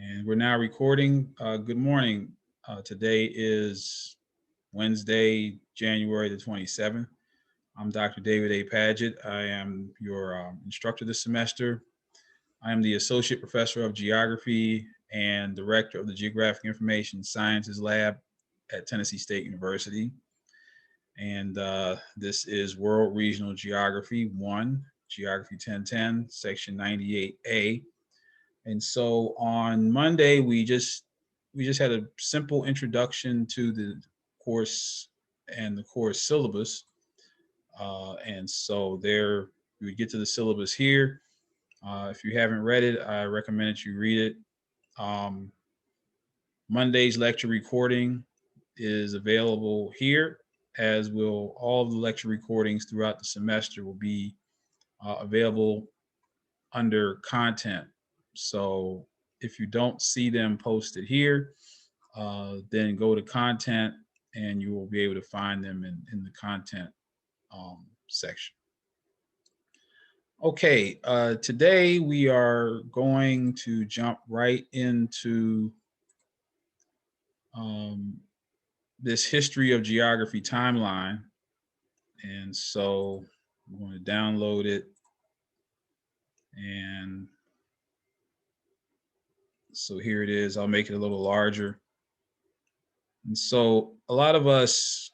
And we're now recording. Good morning. Today is Wednesday, January the 27th. I'm Dr. David A. Padgett. I am your instructor this semester. I am the Associate Professor of Geography and Director of the Geographic Information Sciences Lab at Tennessee State University. And this is World Regional Geography 1, Geography 1010, Section 98A. And so on Monday, we just had a simple introduction to the course and the course syllabus. And so there, we get to the syllabus here. If you haven't read it, I recommend that you read it. Monday's lecture recording is available here, as will all of the lecture recordings throughout the semester will be available under content. So if you don't see them posted here, then go to content and you will be able to find them in the content section. Okay, today we are going to jump right into this history of geography timeline. And so I'm going to download it. And so here it is. I'll make it a little larger. And so a lot of us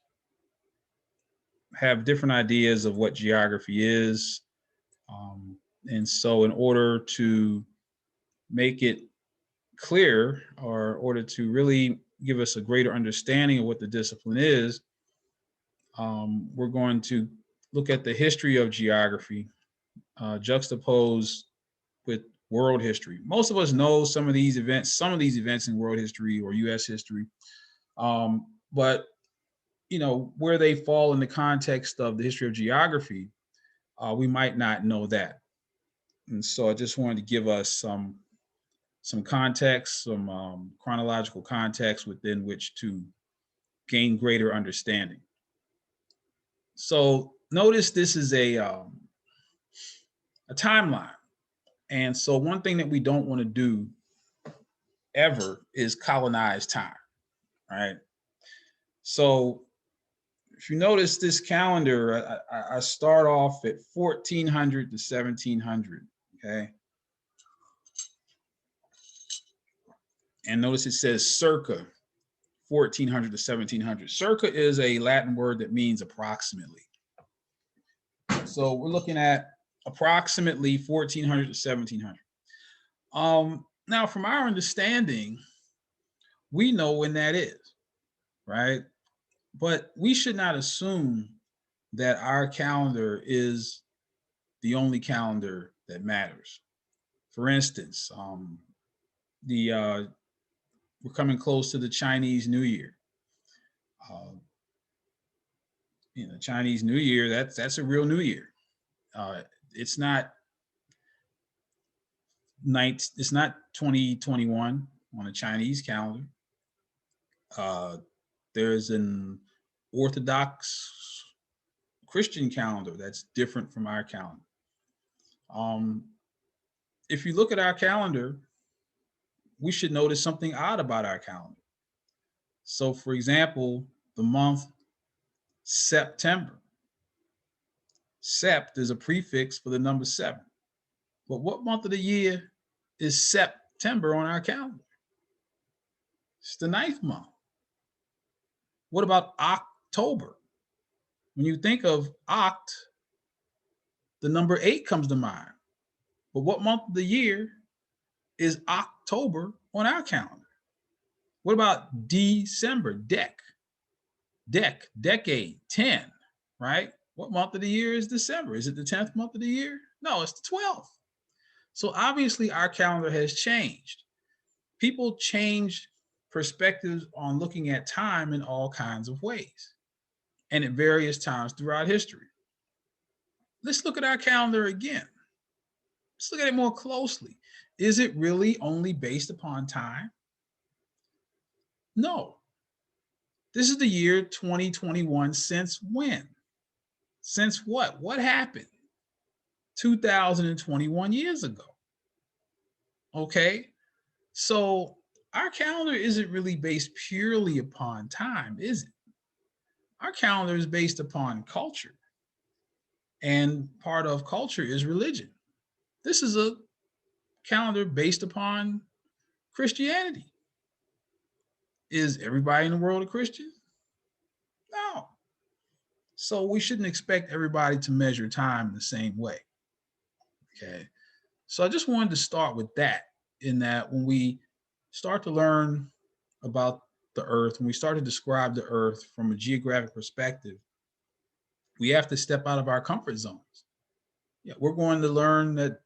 have different ideas of what geography is. And so in order to make it clear, or in order to really give us a greater understanding of what the discipline is, we're going to look at the history of geography juxtaposed with world history. Most of us know some of these events in world history or U.S. history, but where they fall in the context of the history of geography, we might not know that. And so I just wanted to give us some context, some chronological context within which to gain greater understanding. So notice this is a timeline. And so one thing that we don't want to do ever is colonize time, right? So if you notice this calendar, I start off at 1400 to 1700, okay? And notice it says circa 1400 to 1700. Circa is a Latin word that means approximately. So we're looking at approximately 1400 to 1700. Now, from our understanding, we know when that is, right? But we should not assume that our calendar is the only calendar that matters. For instance, we're coming close to the Chinese New Year. Chinese New Year, that's a real New Year. It's not 2021 on a Chinese calendar. There's an Orthodox Christian calendar that's different from our calendar. If you look at our calendar, we should notice something odd about our calendar. So, for example, the month September. Sept is a prefix for the number 7. But what month of the year is September on our calendar? It's the 9th month. What about October? When you think of oct, the number 8 comes to mind. But what month of the year is October on our calendar? What about December? Decade, 10, right? What month of the year is December? Is it the 10th month of the year? No, it's the 12th. So obviously our calendar has changed. People change perspectives on looking at time in all kinds of ways and at various times throughout history. Let's look at our calendar again. Let's look at it more closely. Is it really only based upon time? No. This is the year 2021. Since when? Since what? What happened? 2021 years ago. Okay. So our calendar isn't really based purely upon time, is it? Our calendar is based upon culture, and part of culture is religion. This is a calendar based upon Christianity. Is everybody in the world a Christian? No. So we shouldn't expect everybody to measure time the same way. Okay. So I just wanted to start with that, in that when we start to learn about the earth, when we start to describe the earth from a geographic perspective, we have to step out of our comfort zones. Yeah, we're going to learn that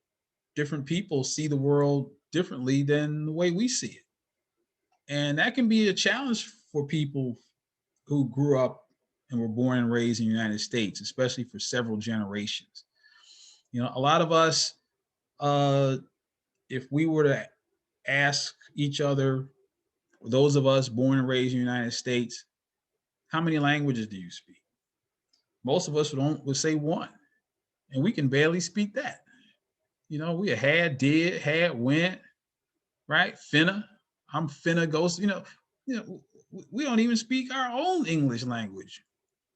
different people see the world differently than the way we see it. And that can be a challenge for people who grew up and were born and raised in the United States, especially for several generations. You know, a lot of us, uh, if we were to ask each other, those of us born and raised in the United States, how many languages do you speak? Most of us would say one, and we can barely speak that. You know, we had, did, had, went, right? Finna, I'm finna go. We don't even speak our own English language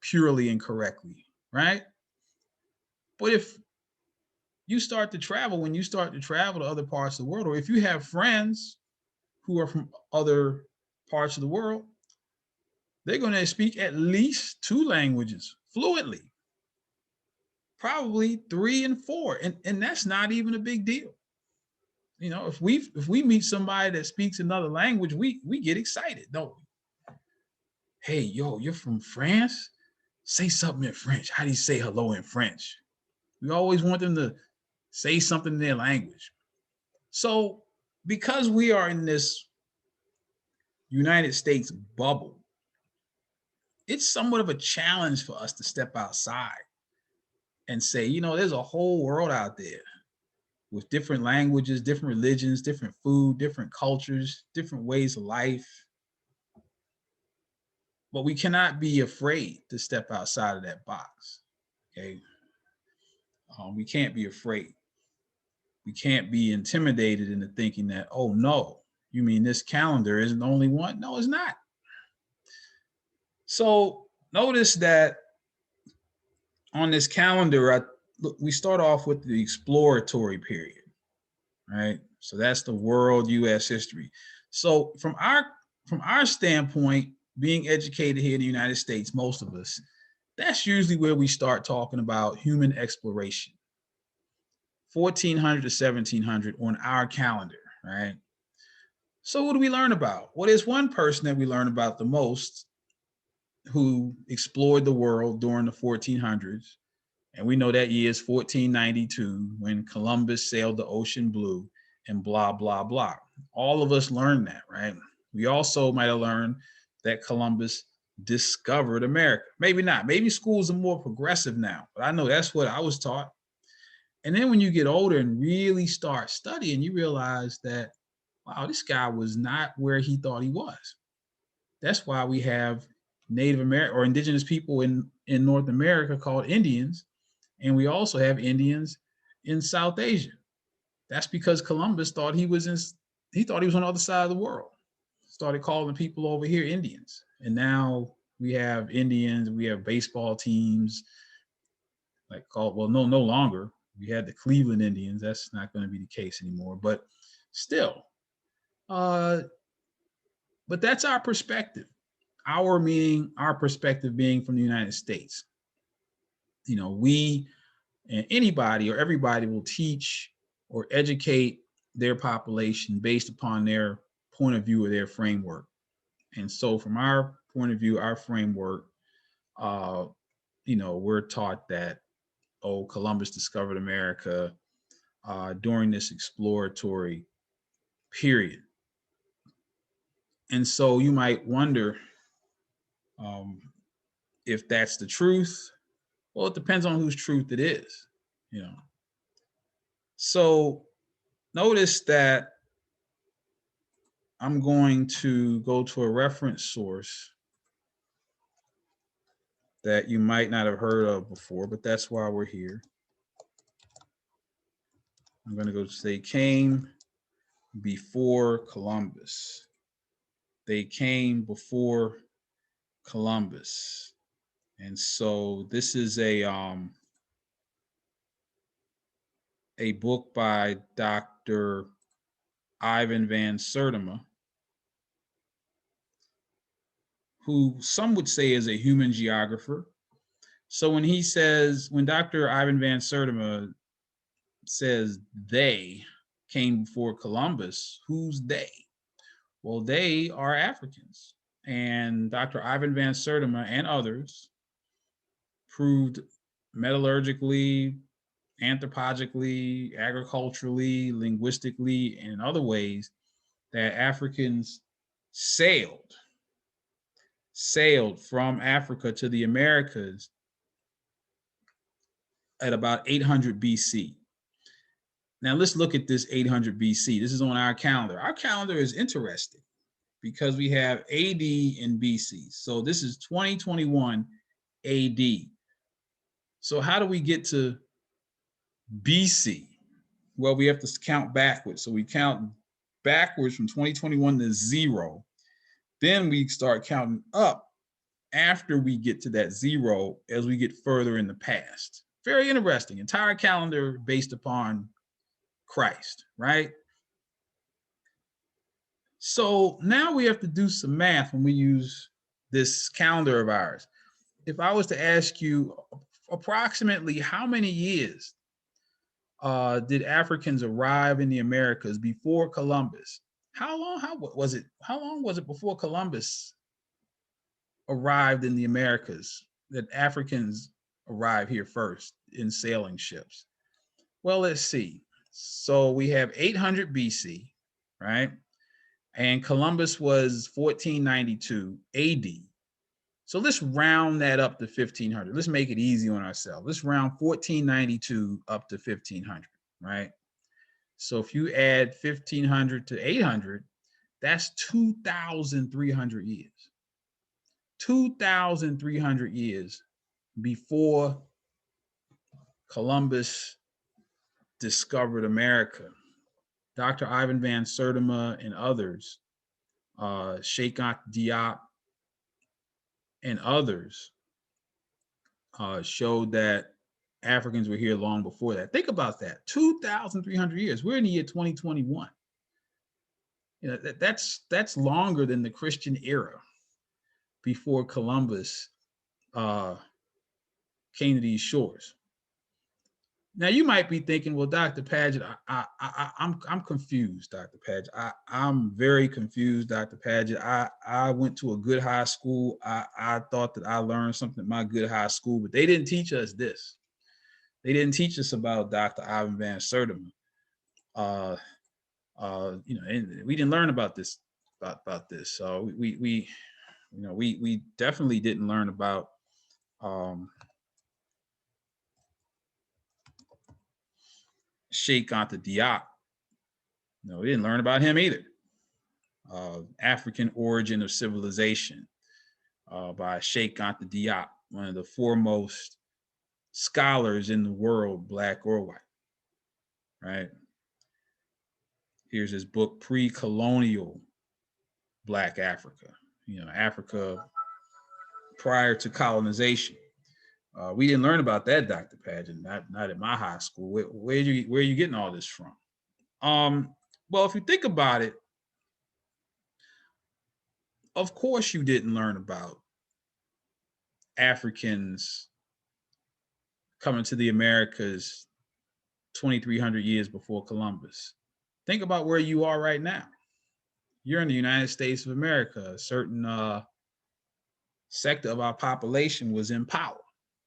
purely and correctly, right? But if you start to travel, when you start to travel to other parts of the world, or if you have friends who are from other parts of the world, they're going to speak at least two languages fluently, probably three and four, and that's not even a big deal. You know, if we meet somebody that speaks another language, we get excited, don't we? Hey, yo, you're from France? Say something in French. How do you say hello in French? We always want them to say something in their language. So, because we are in this United States bubble, it's somewhat of a challenge for us to step outside and say, you know, there's a whole world out there with different languages, different religions, different food, different cultures, different ways of life. But we cannot be afraid to step outside of that box. Okay. We can't be afraid. We can't be intimidated into thinking that, oh no, you mean this calendar isn't the only one? No, it's not. So notice that on this calendar, we start off with the exploratory period, right? So that's the world U.S. history. So from our standpoint, being educated here in the United States, most of us, that's usually where we start talking about human exploration. 1400 to 1700 on our calendar, right? So what do we learn about? Well, there's one person that we learn about the most who explored the world during the 1400s. And we know that year is 1492 when Columbus sailed the ocean blue and blah, blah, blah. All of us learned that, right? We also might have learned that Columbus discovered America. Maybe not. Maybe schools are more progressive now, but I know that's what I was taught. And then when you get older and really start studying, you realize that, wow, this guy was not where he thought he was. That's why we have Native American or indigenous people in North America called Indians. And we also have Indians in South Asia. That's because Columbus thought he thought he was on the other side of the world. Started calling people over here Indians. And now we have Indians, we have baseball teams like called, well, no longer. We had the Cleveland Indians. That's not going to be the case anymore. But still, uh, but that's our perspective. Our meaning, our perspective being from the United States. You know, we and anybody or everybody will teach or educate their population based upon their point of view or their framework. And so, from our point of view, our framework, uh, we're taught that, oh, Columbus discovered America during this exploratory period. And so, you might wonder um, if that's the truth. Well, it depends on whose truth it is, you know. So, notice that I'm going to go to a reference source that you might not have heard of before, but that's why we're here. I'm going to go say came before Columbus. They came before Columbus. And so this is a book by Dr. Ivan van Sertima, who some would say is a human geographer. So when Dr. Ivan van Sertima says they came before Columbus, who's they? Well, they are Africans. And Dr. Ivan van Sertima and others proved metallurgically, anthropologically, agriculturally, linguistically, and in other ways that Africans sailed from Africa to the Americas at about 800 BC. Now let's look at this 800 BC. This is on our calendar. Our calendar is interesting because we have AD and BC. So this is 2021 AD. So how do we get to BC? Well, we have to count backwards. So we count backwards from 2021 to 0. Then we start counting up after we get to that 0 as we get further in the past. Very interesting. Entire calendar based upon Christ, right? So now we have to do some math when we use this calendar of ours. If I was to ask you approximately how many years did Africans arrive in the Americas before Columbus? How long was it before Columbus arrived in the Americas that Africans arrived here first in sailing ships? Well, let's see. So we have 800 BC, right? And Columbus was 1492 AD. So let's round that up to 1500. Let's make it easy on ourselves. Let's round 1492 up to 1500, right? So if you add 1500 to 800, that's 2,300 years. 2,300 years before Columbus discovered America. Dr. Ivan van Sertima and others, Cheikh Anta Diop and others showed that Africans were here long before that. Think about that, 2,300 years. We're in the year 2021. You know, that's longer than the Christian era before Columbus came to these shores. Now you might be thinking, well, Dr. Padgett, I'm confused, Dr. Padgett. I'm very confused, Dr. Padgett. I went to a good high school. I thought that I learned something at my good high school, but they didn't teach us this. They didn't teach us about Dr. Ivan van Sertima. You know, and we didn't learn about this about this. So we definitely didn't learn about Cheikh Anta Diop. No, we didn't learn about him either. African Origin of Civilization by Cheikh Anta Diop, one of the foremost scholars in the world, black or white, right? Here's his book, Pre-Colonial Black Africa, you know, Africa prior to colonization. We didn't learn about that, Dr. Padgett, not at my high school. Where are you getting all this from? Well, if you think about it, of course you didn't learn about Africans coming to the Americas 2,300 years before Columbus. Think about where you are right now. You're in the United States of America. A certain sector of our population was in power,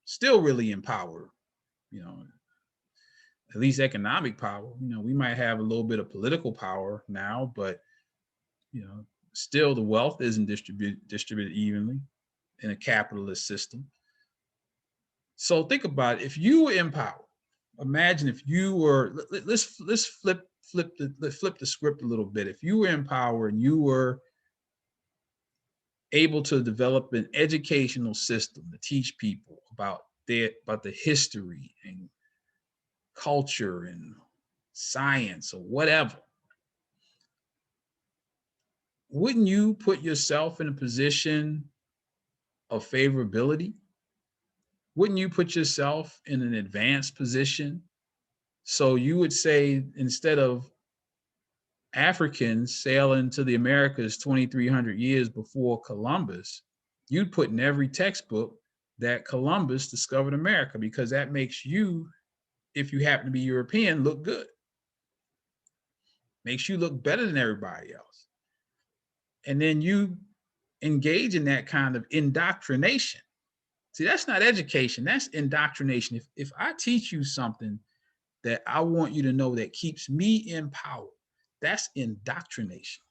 still really in power, you know, at least economic power. You know, we might have a little bit of political power now, but, you know, still the wealth isn't distributed evenly in a capitalist system. So think about it. If you were in power, imagine if you were, let's flip the script a little bit. If you were in power and you were able to develop an educational system to teach people about the history and culture and science or whatever, wouldn't you put yourself in a position of favorability? Wouldn't you put yourself in an advanced position? So you would say, instead of Africans sailing to the Americas 2,300 years before Columbus, you'd put in every textbook that Columbus discovered America, because that makes you, if you happen to be European, look good. Makes you look better than everybody else. And then you engage in that kind of indoctrination. See, that's not education, that's indoctrination. If I teach you something that I want you to know that keeps me in power, that's indoctrination.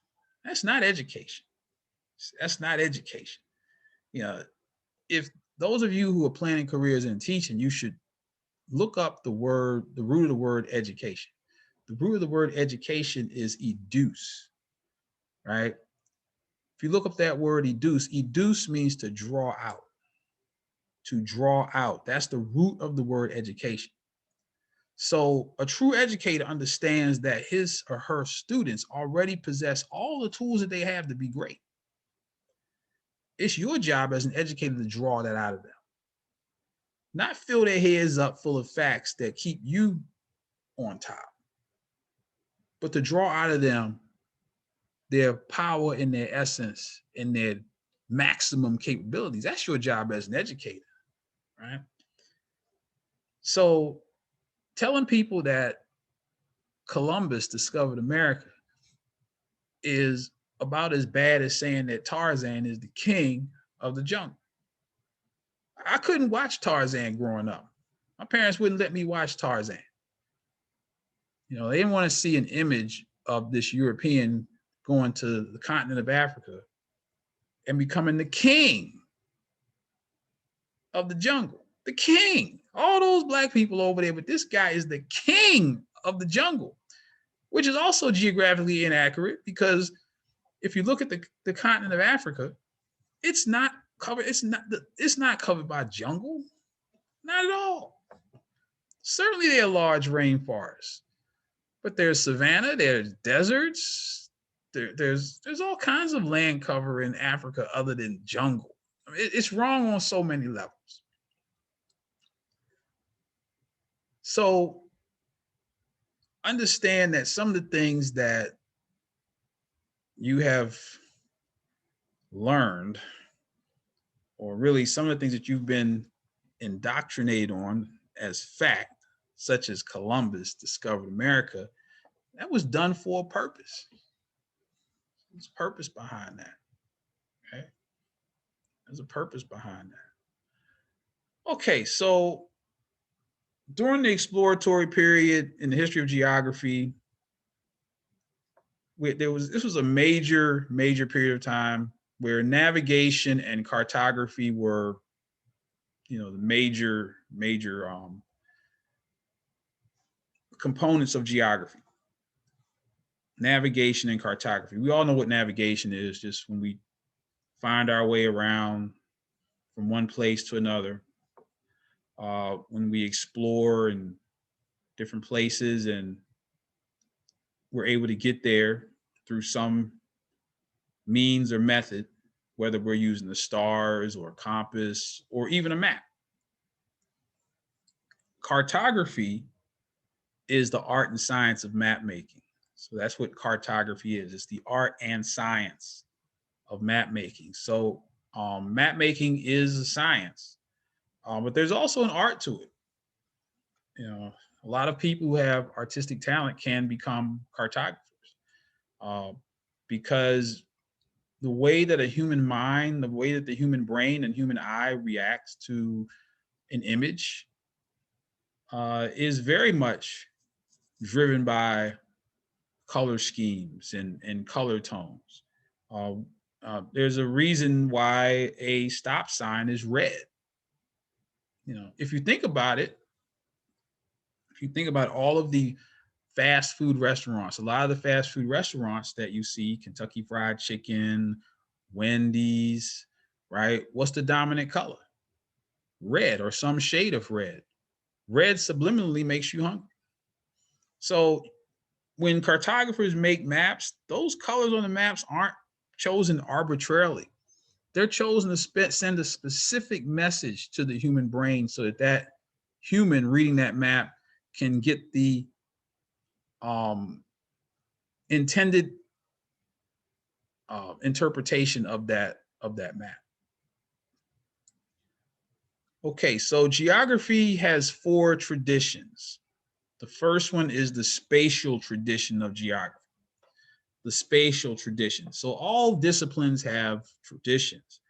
That's not education. That's not education. You know, if those of you who are planning careers in teaching, you should look up the root of the word education. The root of the word education is educe, right? If you look up that word educe means to draw out. To draw out. That's the root of the word education. So a true educator understands that his or her students already possess all the tools that they have to be great. It's your job as an educator to draw that out of them. Not fill their heads up full of facts that keep you on top, but to draw out of them their power and their essence and their maximum capabilities. That's your job as an educator, right? So telling people that Columbus discovered America is about as bad as saying that Tarzan is the king of the jungle. I couldn't watch Tarzan growing up. My parents wouldn't let me watch Tarzan. You know, they didn't want to see an image of this European going to the continent of Africa and becoming the king of the jungle. The king. All those black people over there, but this guy is the king of the jungle, which is also geographically inaccurate, because if you look at the continent of Africa, it's not covered. It's not covered by jungle. Not at all. Certainly there are large rainforests, but there's savanna, there's deserts, there's all kinds of land cover in Africa other than jungle. I mean, it's wrong on so many levels. So understand that some of the things that you have learned, or really some of the things that you've been indoctrinated on as fact, such as Columbus discovered America, that was done for a purpose. There's a purpose behind that. Okay? There's a purpose behind that. Okay, so during the exploratory period in the history of geography, this was a major period of time where navigation and cartography were, the major components of geography. Navigation and cartography. We all know what navigation is, just when we find our way around from one place to another. When we explore in different places and we're able to get there through some means or method, whether we're using the stars or a compass or even a map. Cartography is the art and science of map making. So that's what cartography is. It's the art and science of map making. So map making is a science, but there's also an art to it. A lot of people who have artistic talent can become cartographers, because the way that a human mind, the way that the human brain and human eye reacts to an image is very much driven by color schemes and color tones. There's a reason why a stop sign is red. If you think about it, if you think about all of the fast food restaurants, a lot of the fast food restaurants that you see, Kentucky Fried Chicken, Wendy's, right? What's the dominant color? Red, or some shade of red. Red subliminally makes you hungry. So when cartographers make maps, those colors on the maps aren't chosen arbitrarily. They're chosen to send a specific message to the human brain so that that human reading that map can get the intended interpretation of that map. Okay, so geography has 4 traditions. The first one is the spatial tradition of geography. The spatial tradition. So all disciplines have traditions.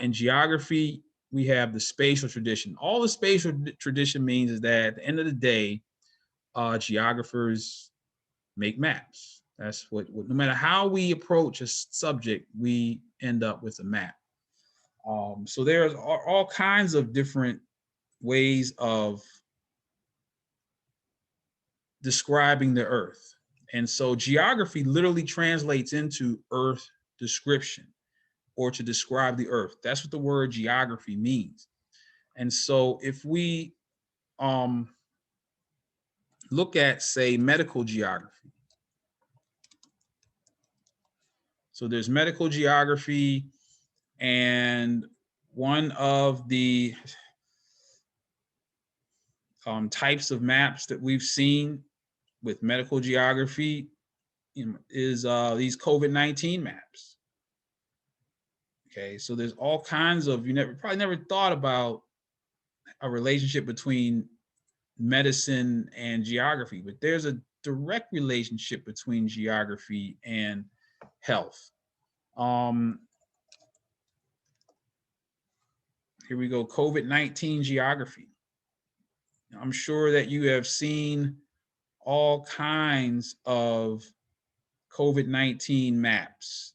In geography, we have the spatial tradition. All the spatial tradition means is that at the end of the day, geographers make maps. That's what, no matter how we approach a subject, we end up with a map. So there's all kinds of different ways of describing the earth. And so geography literally translates into earth description, or to describe the earth. That's what the word geography means. And so if we look at, say, medical geography. So there's medical geography, and one of the types of maps that we've seen with medical geography is these COVID-19 maps. Okay, so there's all kinds of, probably never thought about a relationship between medicine and geography, but there's a direct relationship between geography and health. Here we go, COVID-19 geography. I'm sure that you have seen all kinds of COVID-19 maps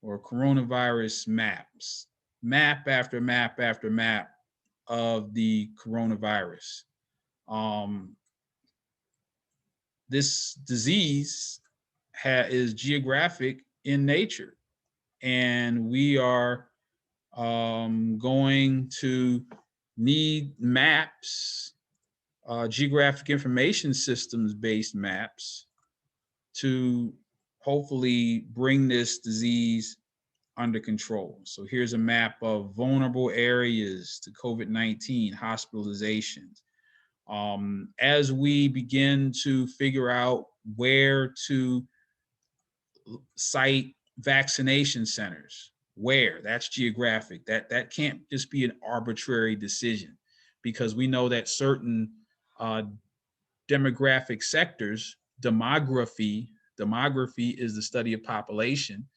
or coronavirus maps, map after map after map of the coronavirus. This disease is geographic in nature, and we are going to need maps, geographic information systems based maps, to hopefully bring this disease under control. So here's a map of vulnerable areas to COVID-19, hospitalizations. As we begin to figure out where to site vaccination centers, where, that's geographic. That can't just be an arbitrary decision, because we know that certain demographic sectors, demography is the study of population.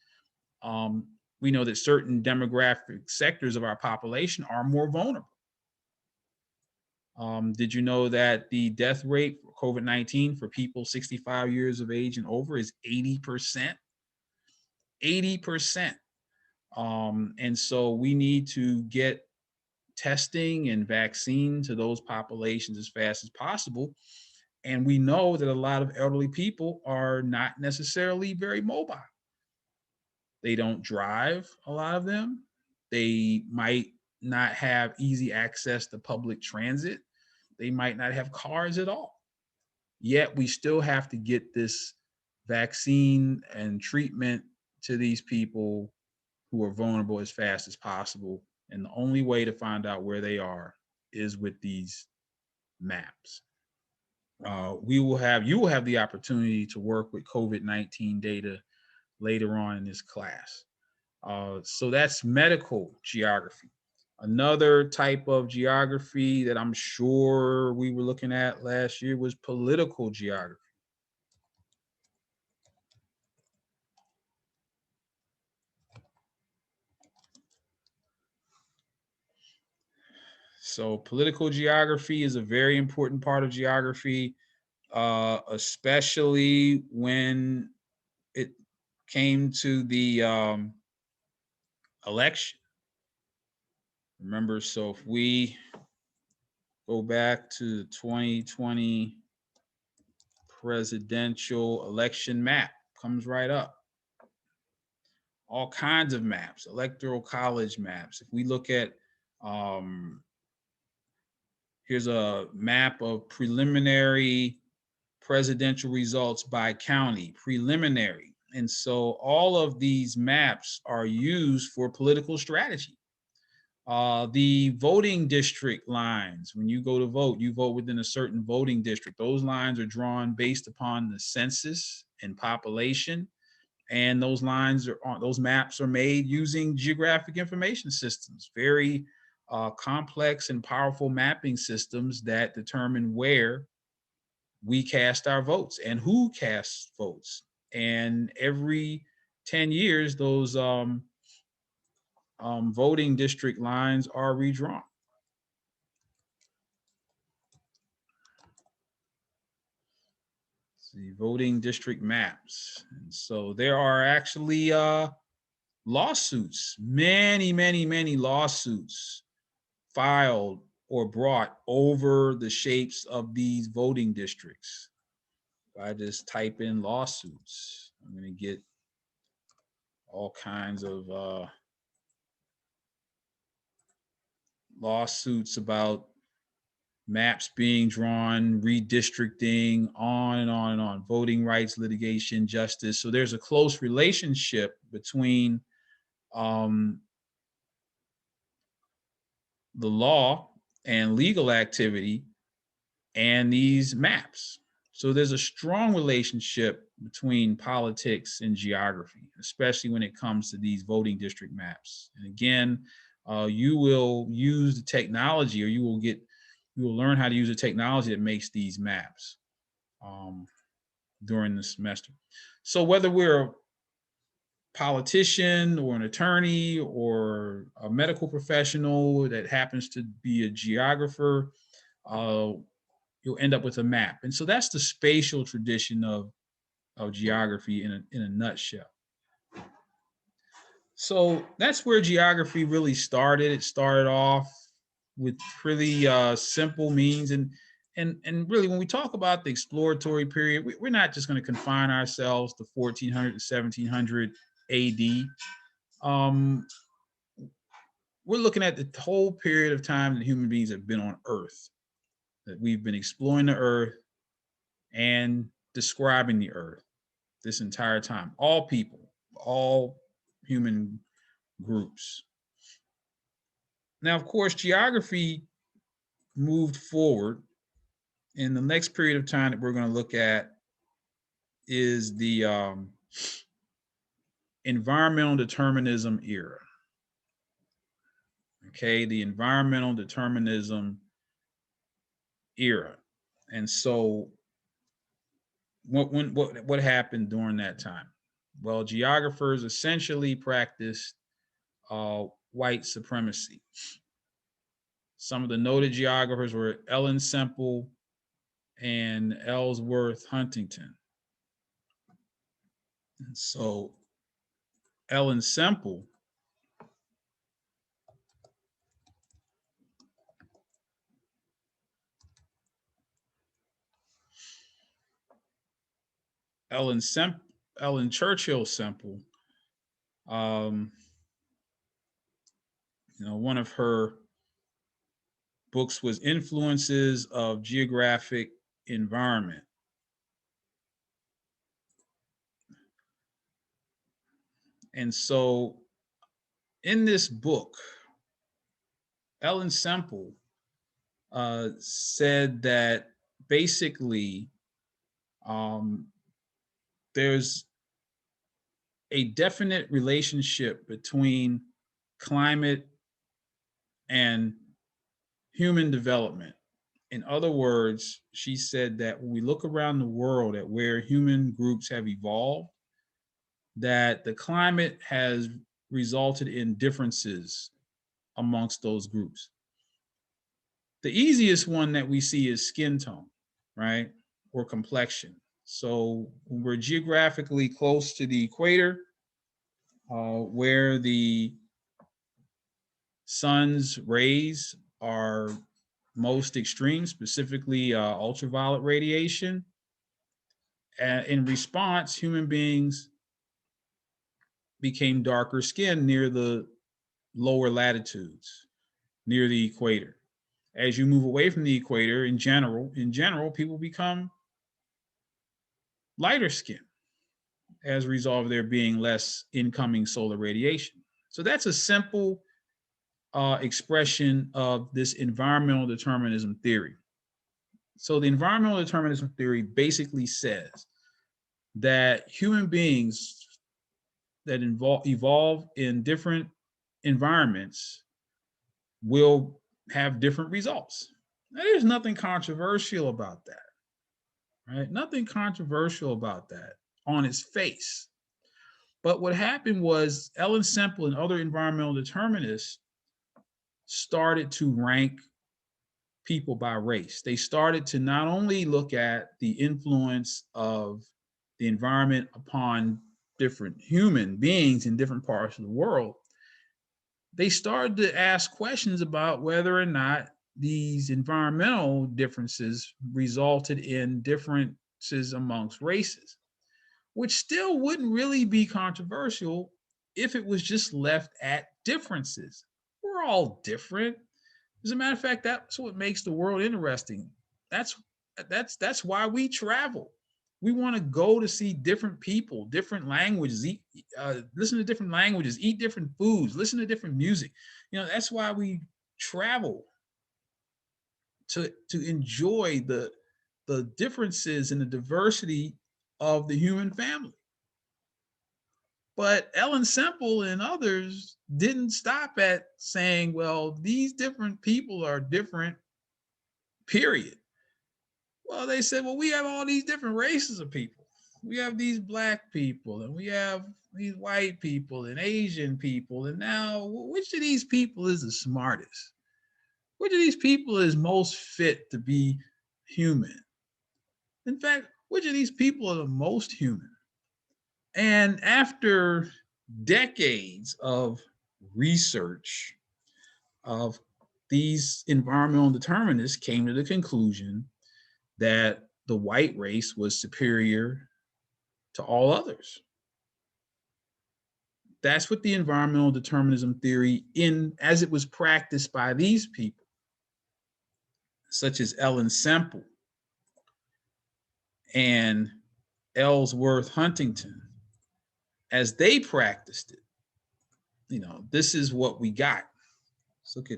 We know that certain demographic sectors of our population are more vulnerable. Did you know that the death rate for COVID-19 for people 65 years of age and over is 80%? 80%. And so we need to get testing and vaccine to those populations as fast as possible. And we know that a lot of elderly people are not necessarily very mobile. They don't drive, a lot of them. They might not have easy access to public transit. They might not have cars at all. Yet we still have to get this vaccine and treatment to these people who are vulnerable as fast as possible. And the only way to find out where they are is with these maps. You will have the opportunity to work with COVID-19 data later on in this class. So that's medical geography. Another type of geography that I'm sure we were looking at last year was political geography. So political geography is a very important part of geography, especially when it came to the election. Remember, so if we go back to the 2020 presidential election map, comes right up. All kinds of maps, electoral college maps. If we look at, here's a map of preliminary presidential results by county, preliminary. And so all of these maps are used for political strategy. The voting district lines, when you go to vote, you vote within a certain voting district. Those lines are drawn based upon the census and population. And those maps are made using geographic information systems, very complex and powerful mapping systems that determine where we cast our votes and who casts votes. And every 10 years, those voting district lines are redrawn. The voting district maps. And so there are actually lawsuits, many lawsuits filed or brought over the shapes of these voting districts. If I just type in lawsuits, I'm going to get all kinds of lawsuits about maps being drawn, redistricting, on and on and on, voting rights litigation, justice. So there's a close relationship between the law and legal activity and these maps. So there's a strong relationship between politics and geography, especially when it comes to these voting district maps. And again, you will use the technology, or you will learn how to use the technology that makes these maps during the semester. So whether we're a politician or an attorney or a medical professional that happens to be a geographer, you'll end up with a map. And so that's the spatial tradition of geography in a nutshell. So that's where geography really started. It started off with pretty simple means, and really, when we talk about the exploratory period, we're not just going to confine ourselves to 1400 to 1700 AD. We're looking at the whole period of time that human beings have been on Earth, that we've been exploring the Earth and describing the Earth this entire time. All people, all human groups. Now, of course, geography moved forward. In the next period of time that we're going to look at is the environmental determinism era. Okay, the environmental determinism era. And so what happened during that time? Well, geographers essentially practiced white supremacy. Some of the noted geographers were Ellen Semple and Ellsworth Huntington. And so Ellen Semple Ellen Churchill Semple, one of her books was Influences of Geographic Environment. And so in this book, Ellen Semple said that basically there's a definite relationship between climate and human development. In other words, she said that when we look around the world at where human groups have evolved, that the climate has resulted in differences amongst those groups. The easiest one that we see is skin tone, right? Or complexion. So when we're geographically close to the equator, where the sun's rays are most extreme, specifically ultraviolet radiation, in response, human beings became darker skinned near the lower latitudes, near the equator. As you move away from the equator, in general, people become lighter skinned. as a result of there being less incoming solar radiation. So that's a simple expression of this environmental determinism theory. So the environmental determinism theory basically says that human beings that evolve in different environments will have different results. Now, there's nothing controversial about that, right? Nothing controversial about that on its face. But what happened was Ellen Semple and other environmental determinists started to rank people by race. They started to not only look at the influence of the environment upon different human beings in different parts of the world, they started to ask questions about whether or not these environmental differences resulted in differences amongst races, which still wouldn't really be controversial if it was just left at differences. We're all different. As a matter of fact, that's what makes the world interesting. That's why we travel. We want to go to see different people, different languages, listen to different languages, eat different foods, listen to different music. That's why we travel, to enjoy the differences and the diversity of the human family. But Ellen Semple and others didn't stop at saying, well, these different people are different, period. Well, they said, well, we have all these different races of people. We have these Black people, and we have these white people and Asian people. And now, which of these people is the smartest? Which of these people is most fit to be human? In fact, which of these people are the most human? And after decades of research of these environmental determinists came to the conclusion that the white race was superior to all others. That's what the environmental determinism theory, as it was practiced by these people, such as Ellen Semple and Ellsworth Huntington, as they practiced it, this is what we got. Let's look at.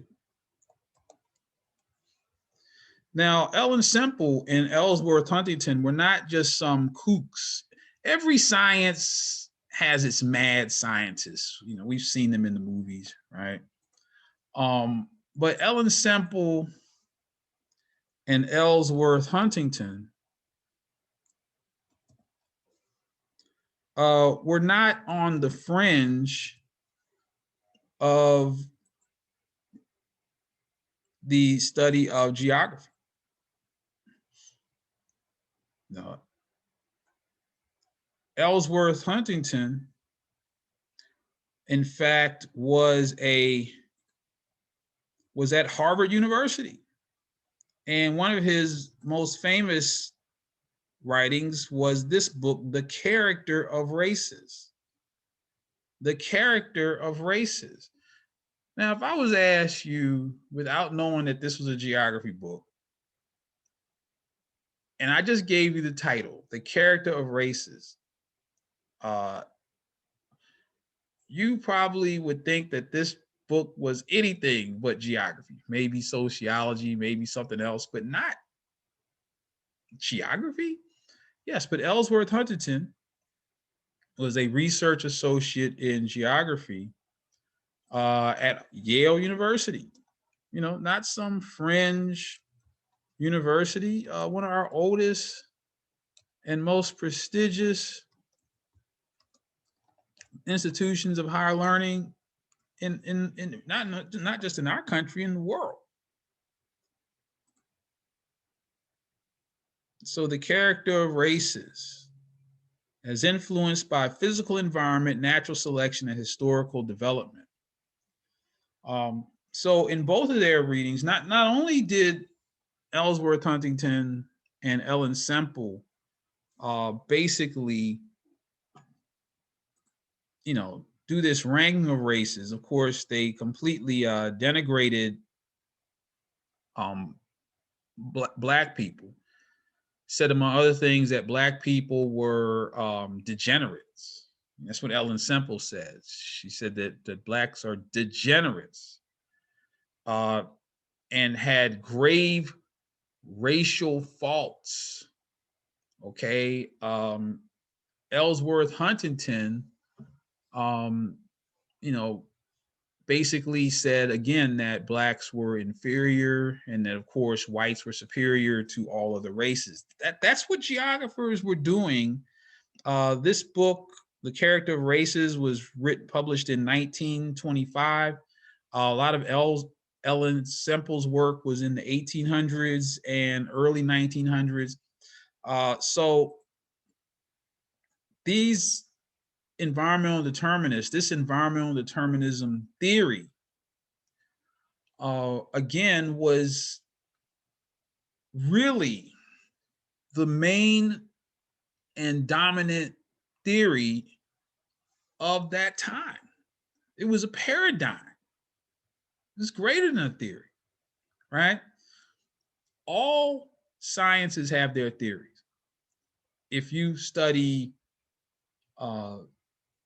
Now, Ellen Semple and Ellsworth Huntington were not just some kooks. Every science has its mad scientists. We've seen them in the movies, right? But Ellen Semple and Ellsworth Huntington were not on the fringe of the study of geography. No. Ellsworth Huntington, in fact, was at Harvard University. And one of his most famous writings was this book, The Character of Races. The Character of Races. Now, if I was to ask you, without knowing that this was a geography book, and I just gave you the title, The Character of Races, you probably would think that this book was anything but geography, maybe sociology, maybe something else, but not geography. Yes, but Ellsworth Huntington was a research associate in geography at Yale University. Not some fringe university, one of our oldest and most prestigious institutions of higher learning in not just in our country, in the world. So the character of races, as influenced by physical environment, natural selection, and historical development. So in both of their readings, not only did Ellsworth Huntington and Ellen Semple basically, do this ranking of races. Of course, they completely denigrated Black people. Said, among other things, that Black people were degenerates. That's what Ellen Semple says. She said that Blacks are degenerates uh, and had grave racial faults. Okay. Ellsworth Huntington, um, you know, basically said again that Blacks were inferior and that, of course, whites were superior to all other races. That's what geographers were doing. This book, The Character of Races, was published in 1925. A lot of Ellen Semple's work was in the 1800s and early 1900s. So these environmental determinists, this environmental determinism theory, again, was really the main and dominant theory of that time. It was a paradigm. It's greater than a theory, right? All sciences have their theories. If you study uh,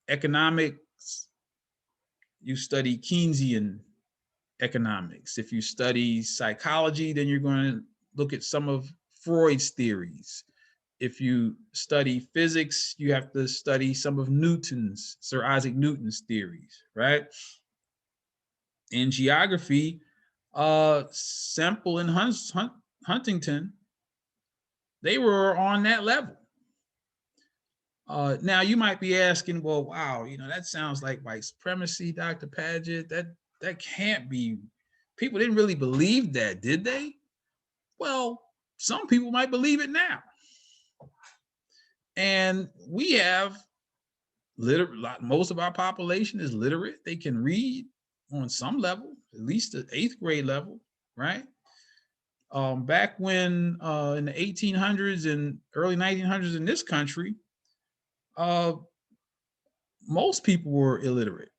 economics, you study Keynesian economics. If you study psychology, then you're going to look at some of Freud's theories. If you study physics, you have to study some of Sir Isaac Newton's theories, right? In geography, Semple and Huntington, they were on that level. Now you might be asking, well, wow, that sounds like white supremacy, Dr. Padgett. That can't be. People didn't really believe that, did they? Well, some people might believe it now. And we have most of our population is literate. They can read on some level, at least the 8th grade level, right? Back when in the 1800s and early 1900s in this country, most people were illiterate.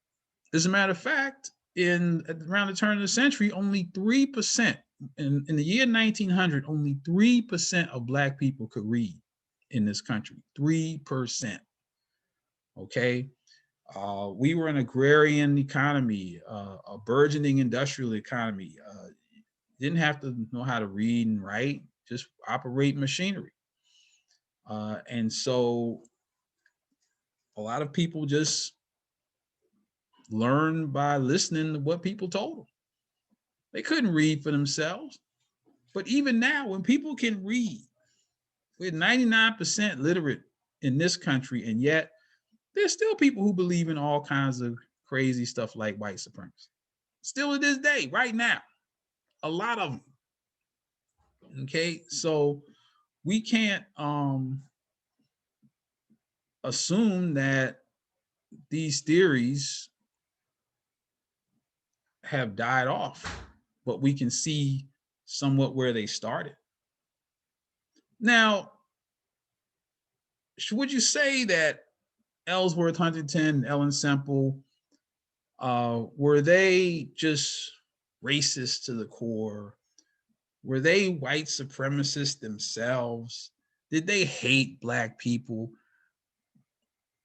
As a matter of fact, around the turn of the century, only 3%, in the year 1900, only 3% of Black people could read in this country. 3%. Okay. We were an agrarian economy, a burgeoning industrial economy. Didn't have to know how to read and write, just operate machinery. And so a lot of people just learned by listening to what people told them. They couldn't read for themselves. But even now, when people can read, we're 99% literate in this country, and yet there's still people who believe in all kinds of crazy stuff like white supremacy. Still to this day, right now, a lot of them. Okay, so we can't assume that these theories have died off, but we can see somewhat where they started. Now, would you say that Ellsworth Huntington, Ellen Semple, were they just racist to the core? Were they white supremacists themselves? Did they hate Black people?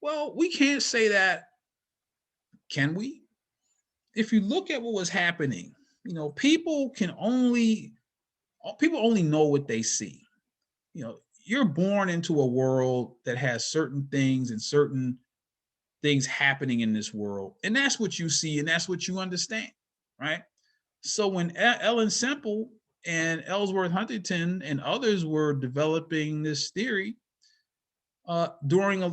Well, we can't say that, can we? If you look at what was happening, people only know what they see. You're born into a world that has certain things and certain things happening in this world, and that's what you see and that's what you understand, right? So when Ellen Semple and Ellsworth Huntington and others were developing this theory during a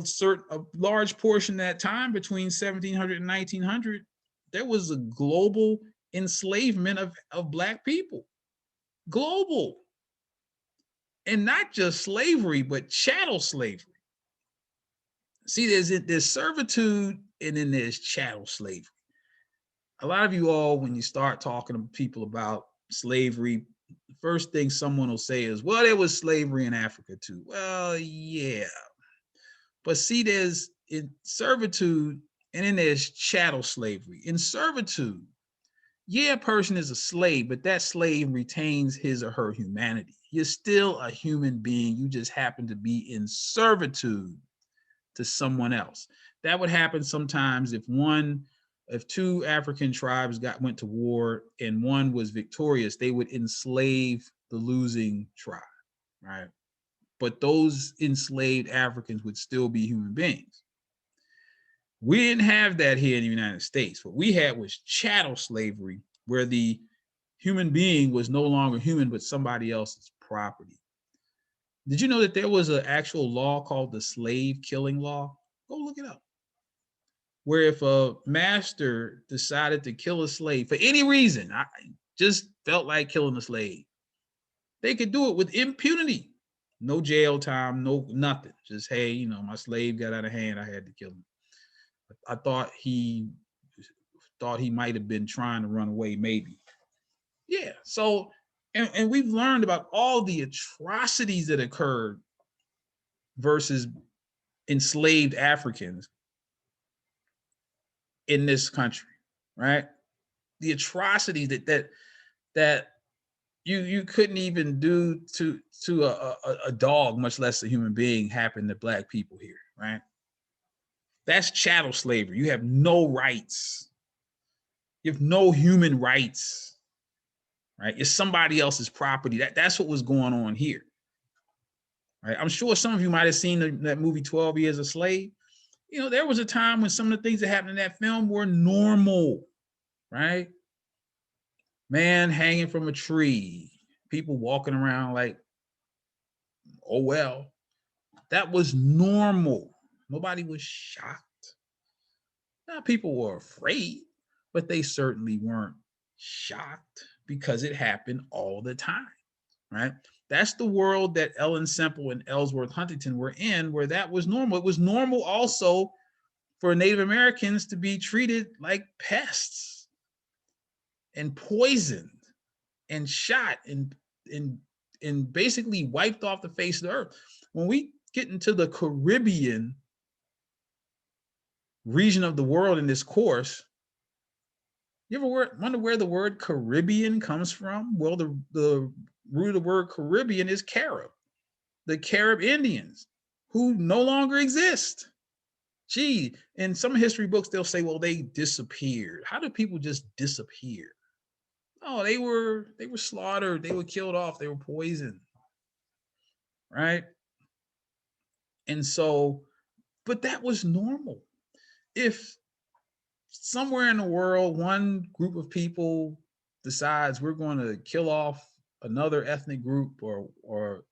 large portion of that time between 1700 and 1900, there was a global enslavement of Black people. Global. And not just slavery, but chattel slavery. See, there's servitude and then there's chattel slavery. A lot of you all, when you start talking to people about slavery, the first thing someone will say is, well, there was slavery in Africa too. Well, yeah. But see, there's in servitude and then there's chattel slavery. In servitude, yeah, a person is a slave, but that slave retains his or her humanity. You're still a human being. You just happen to be in servitude to someone else. That would happen sometimes if two African tribes went to war and one was victorious, they would enslave the losing tribe, right? But those enslaved Africans would still be human beings. We didn't have that here in the United States. What we had was chattel slavery, where the human being was no longer human, but somebody else's property. Did you know that there was an actual law called the slave killing law? Go look it up. Where if a master decided to kill a slave for any reason, I just felt like killing a slave, they could do it with impunity. No jail time, no nothing. Just, hey, my slave got out of hand. I had to kill him. I thought he might have been trying to run away, maybe. Yeah. So, and we've learned about all the atrocities that occurred versus enslaved Africans in this country, right? The atrocities that you couldn't even do to a dog, much less a human being, happen to Black people here, right? That's chattel slavery. You have no rights. You have no human rights, right? It's somebody else's property. That's what was going on here, right? I'm sure some of you might have seen that movie 12 Years a Slave. There was a time when some of the things that happened in that film were normal, right? Man hanging from a tree, people walking around like, oh, well, that was normal. Nobody was shocked. Now, people were afraid, but they certainly weren't shocked because it happened all the time, right? That's the world that Ellen Semple and Ellsworth Huntington were in, where that was normal. It was normal also for Native Americans to be treated like pests and poisoned and shot and basically wiped off the face of the earth. When we get into the Caribbean region of the world in this course, you ever wonder where the word Caribbean comes from? Well, the root of the word Caribbean is Carib, the Carib Indians, who no longer exist. Gee, in some history books, they'll say, well, they disappeared. How do people just disappear? Oh, they were slaughtered. They were killed off. They were poisoned, right? And so, but that was normal. If somewhere in the world, one group of people decides we're going to kill off another ethnic group, or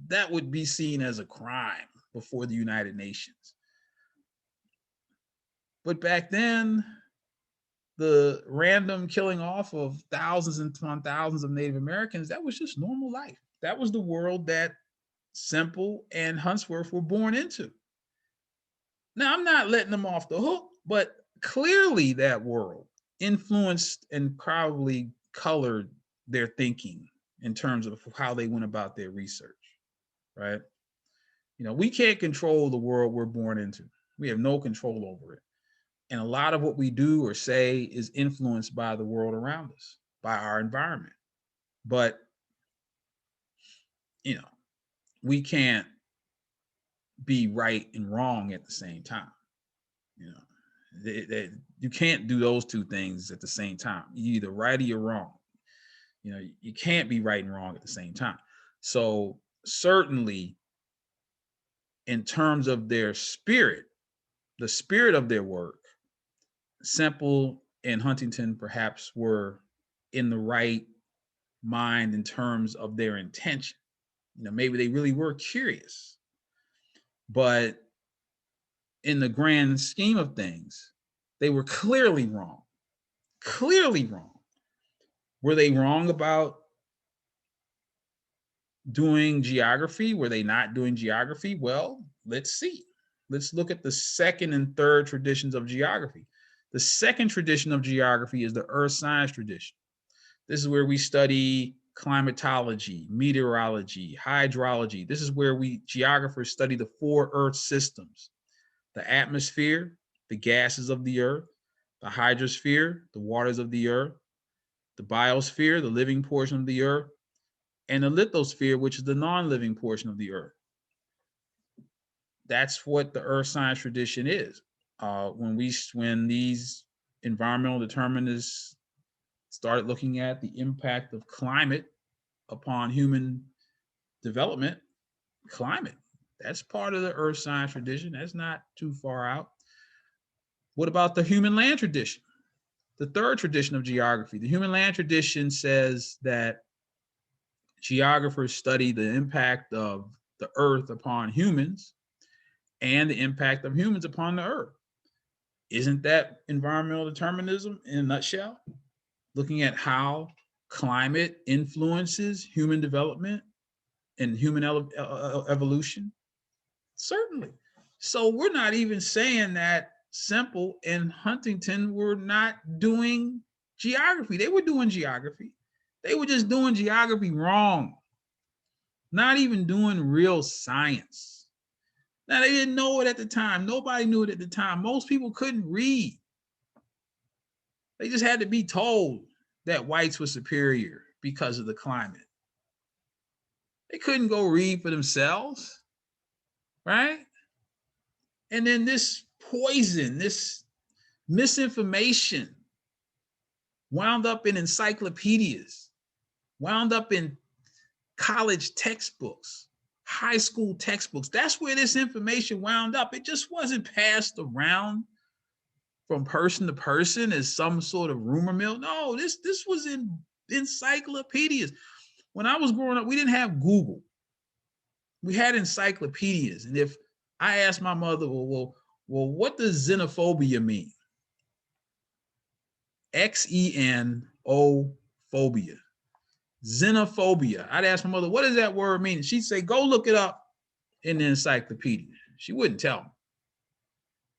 that would be seen as a crime before the United Nations. But back then, the random killing off of thousands and thousands of Native Americans, that was just normal life. That was the world that Semple and Huntsworth were born into. Now, I'm not letting them off the hook, but clearly that world influenced and probably colored their thinking in terms of how they went about their research, right? We can't control the world we're born into. We have no control over it. And a lot of what we do or say is influenced by the world around us, by our environment. But, we can't be right and wrong at the same time. You can't do those two things at the same time. You're either right or you're wrong. You can't be right and wrong at the same time. So certainly, in terms of their spirit, the spirit of their work, Semple and Huntington perhaps were in the right mind in terms of their intention. Maybe they really were curious, but in the grand scheme of things, they were clearly wrong. Clearly wrong. Were they wrong about doing geography? Were they not doing geography? Well, let's see. Let's look at the second and third traditions of geography. The second tradition of geography is the earth science tradition. This is where we study climatology, meteorology, hydrology. This is where geographers study the 4 earth systems: the atmosphere, the gases of the earth, the hydrosphere, the waters of the earth, the biosphere, the living portion of the earth, and the lithosphere, which is the non-living portion of the earth. That's what the earth science tradition is. When these environmental determinists started looking at the impact of climate upon human development, climate, that's part of the earth science tradition. That's not too far out. What about the human land tradition? The third tradition of geography. The human land tradition says that geographers study the impact of the earth upon humans and the impact of humans upon the earth. Isn't that environmental determinism in a nutshell? Looking at how climate influences human development and human evolution? Certainly. So we're not even saying that Semple and Huntington were not doing geography. They were doing geography. They were just doing geography wrong. Not even doing real science. Now, they didn't know it at the time. Nobody knew it at the time. Most people couldn't read. They just had to be told that whites were superior because of the climate. They couldn't go read for themselves, right? And then this poison, this misinformation wound up in encyclopedias, wound up in college textbooks, high school textbooks. That's where this information wound up. It just wasn't passed around from person to person as some sort of rumor mill. No, this was in encyclopedias. When I was growing up, we didn't have Google. We had encyclopedias. And if I asked my mother, well, what does xenophobia mean? X-E-N-O phobia. Xenophobia. I'd ask my mother, what does that word mean? She'd say, go look it up in the encyclopedia. She wouldn't tell me.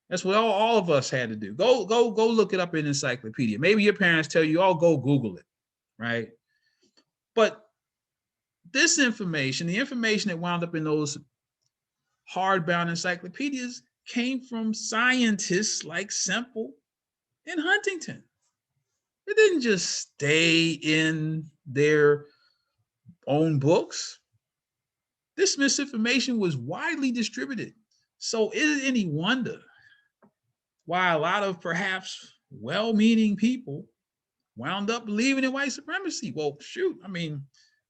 That's what all of us had to do. Go look it up in the encyclopedia. Maybe your parents tell you, oh, go Google it, right? But this information, the information that wound up in those hardbound encyclopedias came from scientists like Semple and Huntington. It didn't just stay in their own books. This misinformation was widely distributed. So is it any wonder why a lot of perhaps well-meaning people wound up believing in white supremacy? Well, shoot,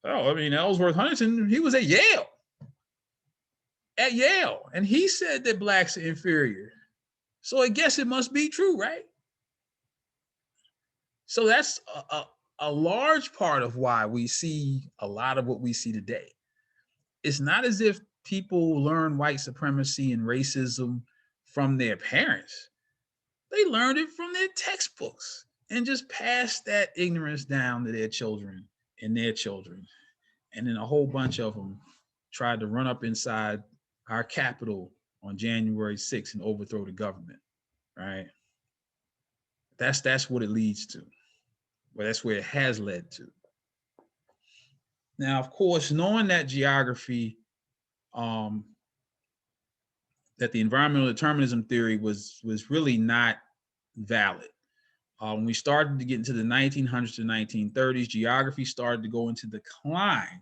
Ellsworth Huntington, he was at Yale. And he said that blacks are inferior. So I guess it must be true, right? So that's a large part of why we see a lot of what we see today. It's not as if people learn white supremacy and racism from their parents. They learned it from their textbooks and just passed that ignorance down to their children and their children. And then a whole bunch of them tried to run up inside our Capitol on January 6th and overthrow the government, right? That's what it leads to. Well, that's where it has led to. Now, of course, knowing that geography, that the environmental determinism theory was really not valid. When we started to get into the 1900s to 1930s, geography started to go into decline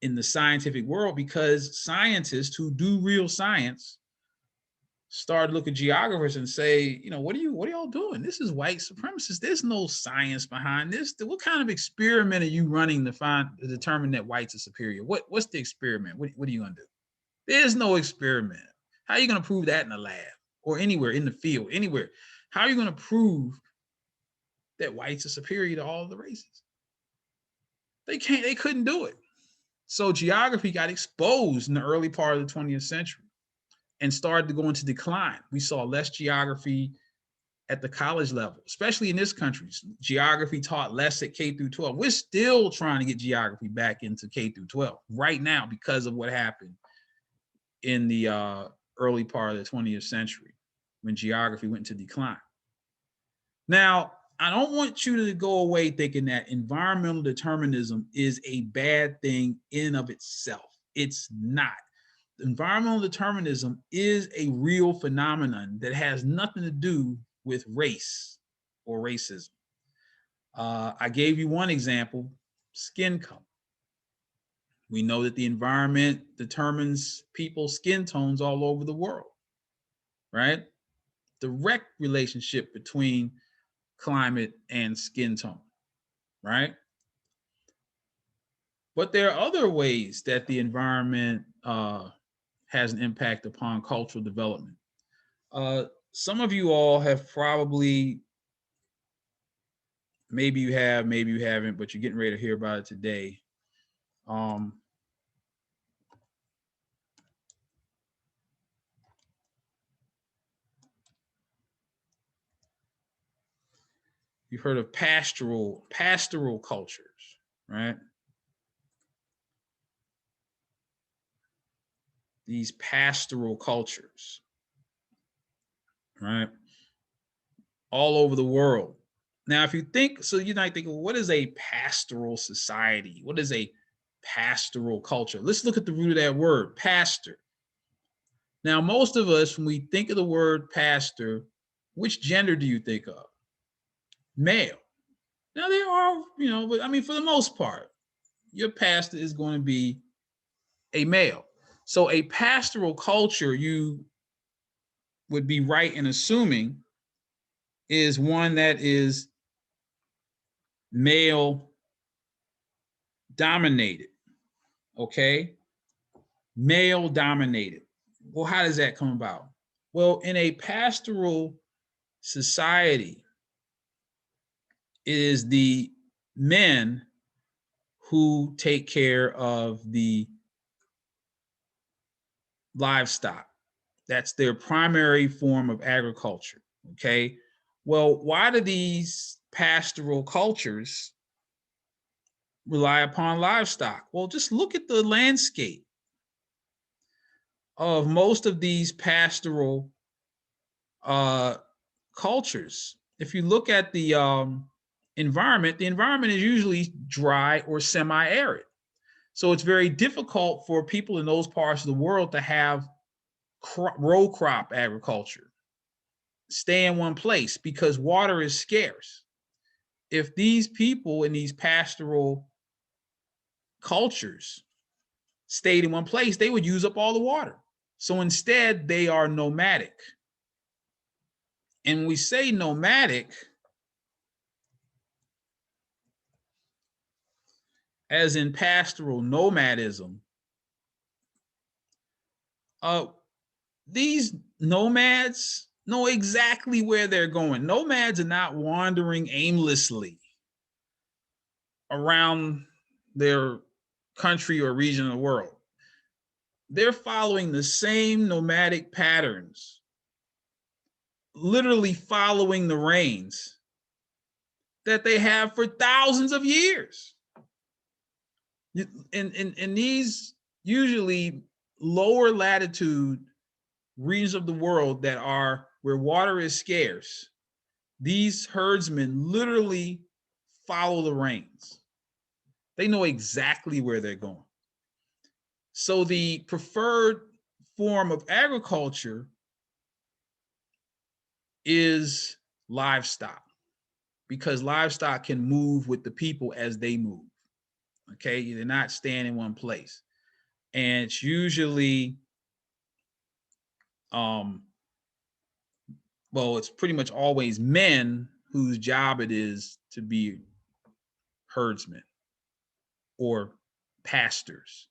in the scientific world because scientists who do real science started to look at geographers and say, what are y'all doing? This is white supremacist. There's no science behind this. What kind of experiment are you running to determine that whites are superior? What's the experiment? What are you gonna do? There's no experiment. How are you gonna prove that in a lab or anywhere in the field, anywhere? How are you gonna prove that whites are superior to all the races? They couldn't do it. So geography got exposed in the early part of the 20th century and started to go into decline. We saw less geography at the college level, especially in this country. Geography taught less at K through 12. We're still trying to get geography back into K through 12 right now because of what happened in the early part of the 20th century when geography went into decline. Now, I don't want you to go away thinking that environmental determinism is a bad thing in and of itself. It's not. Environmental determinism is a real phenomenon that has nothing to do with race or racism. I gave you one example skin color. We know that the environment determines people's skin tones all over the world, right? Direct relationship between climate and skin tone, right? But there are other ways that the environment has an impact upon cultural development. Some of you all have probably, maybe you have, maybe you haven't, but you're getting ready to hear about it today. You've heard of pastoral cultures, right? These pastoral cultures, right? All over the world. Now, if you think, so you might think, well, what is a pastoral society? What is a pastoral culture? Let's look at the root of that word, pastor. Now, most of us, when we think of the word pastor, which gender do you think of? Male. Now, there are, but I mean, for the most part, your pastor is going to be a male. So a pastoral culture, you would be right in assuming, is one that is male dominated. Okay? Male dominated. Well, how does that come about? Well, in a pastoral society, it is the men who take care of the livestock. That's their primary form of agriculture. Okay. Well, why do these pastoral cultures rely upon livestock? Well, just look at the landscape of most of these pastoral cultures. If you look at the environment is usually dry or semi-arid. So it's very difficult for people in those parts of the world to have row crop agriculture, stay in one place, because water is scarce. If these people in these pastoral cultures stayed in one place, they would use up all the water. So instead, they are nomadic. And when we say nomadic, as in pastoral nomadism, these nomads know exactly where they're going. Nomads are not wandering aimlessly around their country or region of the world. They're following the same nomadic patterns, literally following the rains that they have for thousands of years. In these usually lower latitude regions of the world that are where water is scarce, these herdsmen literally follow the rains. They know exactly where they're going. So the preferred form of agriculture is livestock, because livestock can move with the people as they move. Okay, they're not staying in one place. And it's usually, it's pretty much always men whose job it is to be herdsmen or pastors.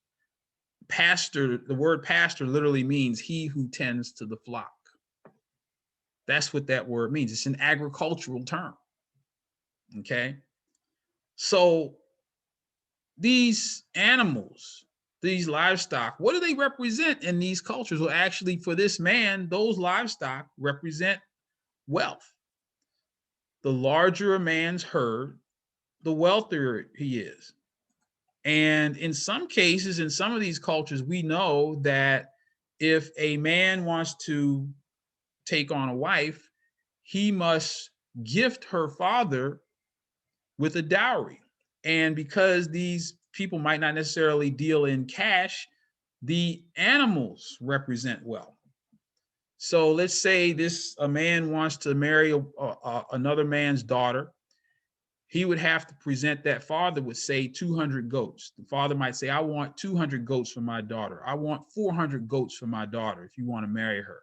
Pastor, the word pastor literally means he who tends to the flock. That's what that word means. It's an agricultural term. Okay. So these animals, these livestock, what do they represent in these cultures? Well, actually, for this man, those livestock represent wealth. The larger a man's herd, the wealthier he is. And in some cases, in some of these cultures, we know that if a man wants to take on a wife, he must gift her father with a dowry. And because these people might not necessarily deal in cash, the animals represent wealth. So let's say a man wants to marry another man's daughter. he would have to present, that father would say 200 goats. The father might say, I want 200 goats for my daughter. I want 400 goats for my daughter if you want to marry her.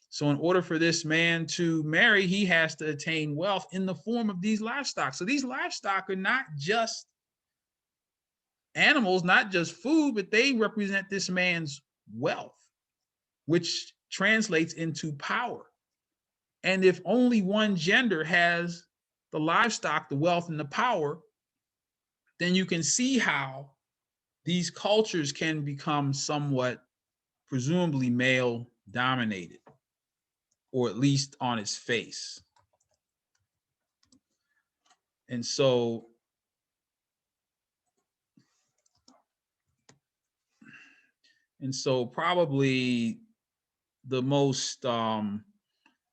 So in order for this man to marry, he has to attain wealth in the form of these livestock. So these livestock are not just animals, not just food, but they represent this man's wealth, which translates into power. And if only one gender has the livestock, the wealth, and the power, then you can see how these cultures can become somewhat, presumably, male dominated, or at least on its face. And so probably the most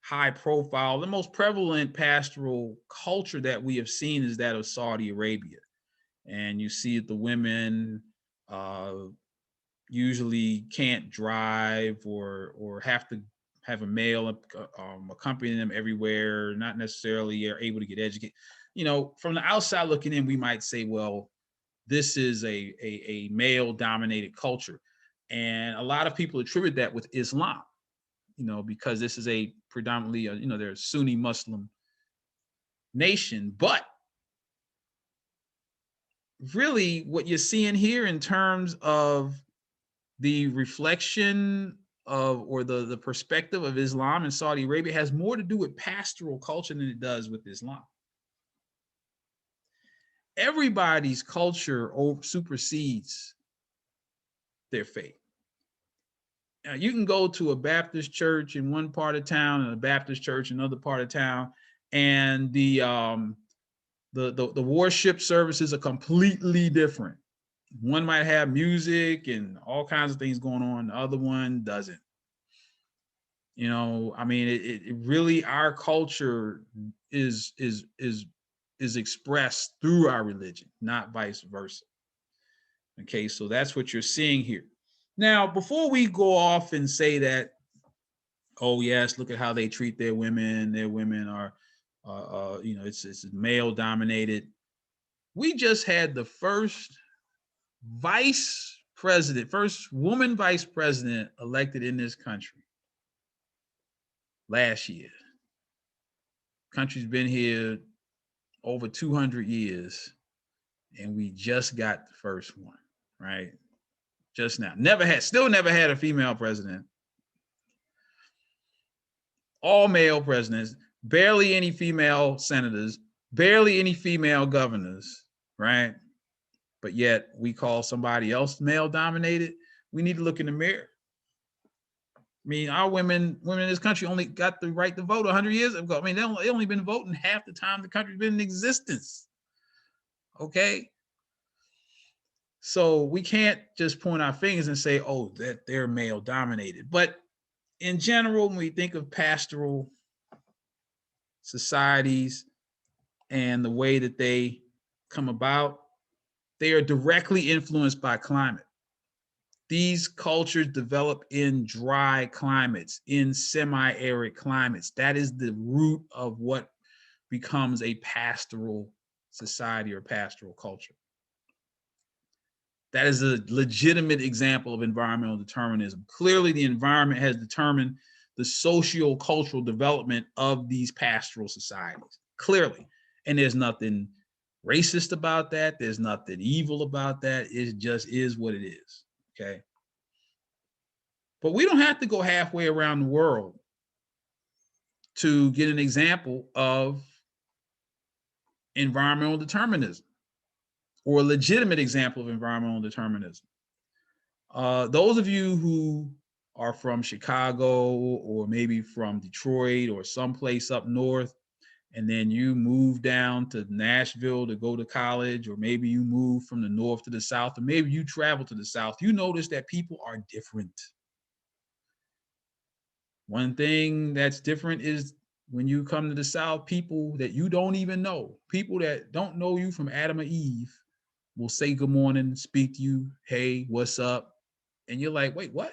high profile, the most prevalent pastoral culture that we have seen is that of Saudi Arabia. And you see the women usually can't drive, or have to have a male accompany them everywhere, not necessarily are able to get educated. You know, from the outside looking in, we might say, well, this is a male dominated culture. And a lot of people attribute that with Islam, you know, because this is a predominantly, they're a Sunni Muslim nation. But really what you're seeing here in terms of the reflection of, or the perspective of Islam in Saudi Arabia, has more to do with pastoral culture than it does with Islam. Everybody's culture supersedes their faith. Now, you can go to a Baptist church in one part of town and a Baptist church in another part of town, and the worship services are completely different. One might have music and all kinds of things going on. The other one doesn't. You know, I mean, it really, our culture is expressed through our religion, not vice versa. Okay, so that's what you're seeing here. Now, before we go off and say that, oh yes, look at how they treat their women. Their women are, it's male dominated. We just had the first woman vice president elected in this country last year. Country's been here over 200 years, and we just got the first one, right? Just now. Still never had a female president. All male presidents, barely any female senators, barely any female governors, right? But yet we call somebody else male dominated. We need to look in the mirror. I mean, our women in this country only got the right to vote 100 years ago. I mean, they only been voting half the time the country's been in existence. Okay. So we can't just point our fingers and say, oh, that they're male dominated. But in general, when we think of pastoral societies and the way that they come about, they are directly influenced by climate. These cultures develop in dry climates, in semi-arid climates. That is the root of what becomes a pastoral society or pastoral culture. That is a legitimate example of environmental determinism. Clearly, the environment has determined the socio-cultural development of these pastoral societies, clearly. And there's nothing racist about that. There's nothing evil about that. It just is what it is, okay? But we don't have to go halfway around the world to get an example of environmental determinism, or a legitimate example of environmental determinism. Those of you who are from Chicago, or maybe from Detroit or someplace up north, and then you move down to Nashville to go to college, or maybe you move from the north to the south, or maybe you travel to the south, you notice that people are different. One thing that's different is when you come to the South, people that you don't even know, people that don't know you from Adam or Eve, will say good morning, speak to you, hey, what's up? And you're like, wait, what?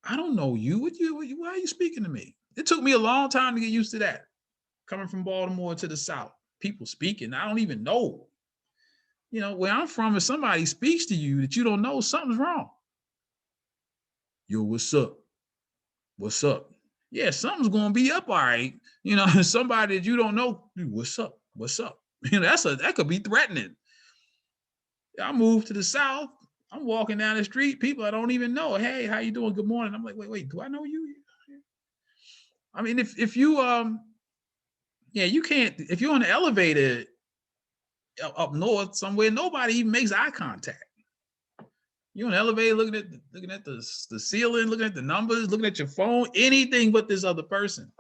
I don't know you. Why are you speaking to me? It took me a long time to get used to that, coming from Baltimore to the South. people speaking. I don't even know. You know, where I'm from, if somebody speaks to you that you don't know, something's wrong. Yo, what's up? What's up? Yeah, something's gonna be up, all right. You know, somebody that you don't know, what's up? What's up? You know, that could be threatening. I moved to the South. I'm walking down the street, people I don't even know. Hey, how you doing? Good morning. I'm like, wait, do I know you? I mean, if you yeah, you can't, if you're on the elevator up north somewhere, nobody even makes eye contact. You're on the elevator looking at the ceiling, looking at the numbers, looking at your phone, anything but this other person.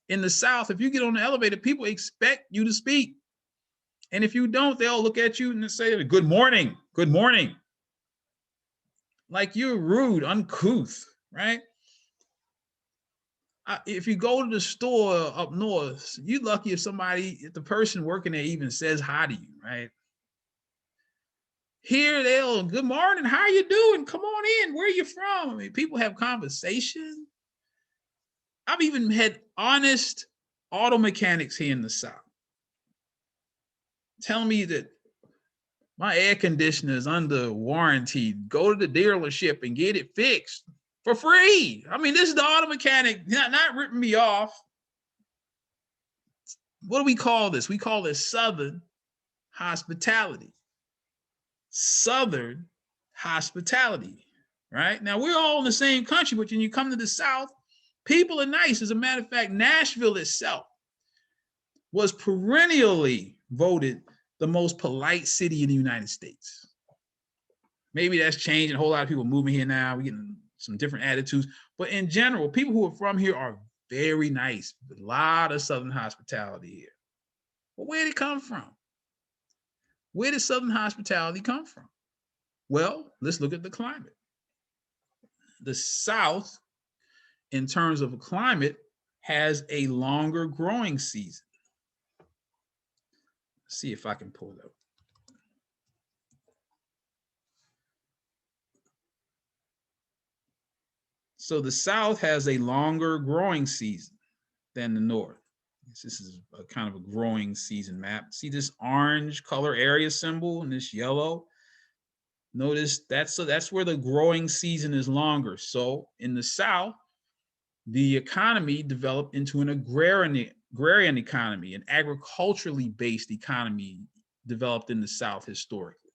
In the South, if you get on the elevator, people expect you to speak. And if you don't, they'll look at you and say, good morning, good morning. Like you're rude, uncouth, right? If you go to the store up north, you're lucky if the person working there even says hi to you, right? Here they'll, good morning, how you doing? Come on in, where are you from? I mean, people have conversation. I've even had honest auto mechanics here in the South telling me that my air conditioner is under warranty. Go to the dealership and get it fixed for free. I mean, this is the auto mechanic not ripping me off. What do we call this? We call this Southern hospitality. Southern hospitality, right? Now, we're all in the same country, but when you come to the South, people are nice. As a matter of fact, Nashville itself was perennially voted the most polite city in the United States. Maybe that's changed. A whole lot of people moving here now. We're getting some different attitudes. But in general, people who are from here are very nice. A lot of Southern hospitality here. But where did it come from? Where did Southern hospitality come from? Well, let's look at the climate. The South, in terms of climate, has a longer growing season. Let's see if I can pull it up. So the South has a longer growing season than the North. This is a kind of a growing season map. See this orange color area symbol and this yellow? Notice that's where the growing season is longer. So in the South, the economy developed into an agrarian economy, an agriculturally based economy developed in the South historically.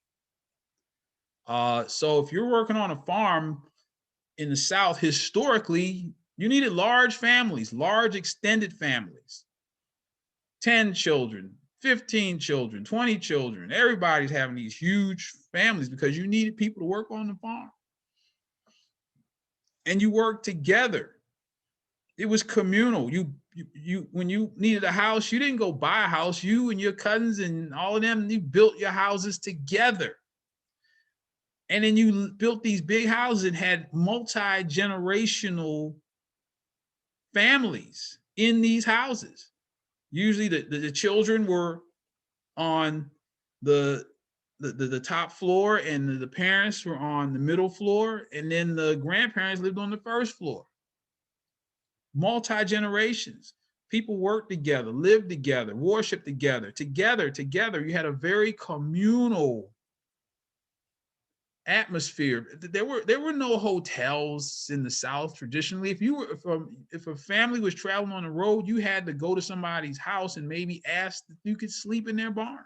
So if you're working on a farm in the South, historically, you needed large families, large extended families, 10 children, 15 children, 20 children. Everybody's having these huge families because you needed people to work on the farm. And you worked together. It was communal. You when you needed a house, you didn't go buy a house. You and your cousins and all of them, you built your houses together. And then you built these big houses and had multi-generational families in these houses. Usually the children were on the top floor and the parents were on the middle floor, and then the grandparents lived on the first floor. Multi-generations. People worked together, lived together, worshiped together. You had a very communal atmosphere. There were no hotels in the South traditionally. If a family was traveling on the road, you had to go to somebody's house and maybe ask if you could sleep in their barn.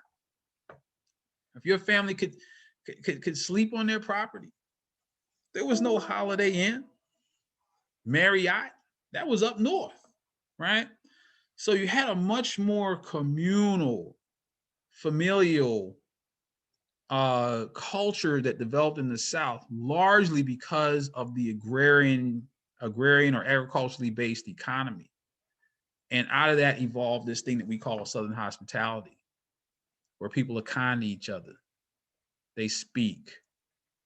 If your family could sleep on their property. There was no Holiday Inn, Marriott. That was up north, right? So you had a much more communal, familial culture that developed in the South, largely because of the agrarian or agriculturally based economy. And out of that evolved this thing that we call Southern hospitality, where people are kind to each other. They speak.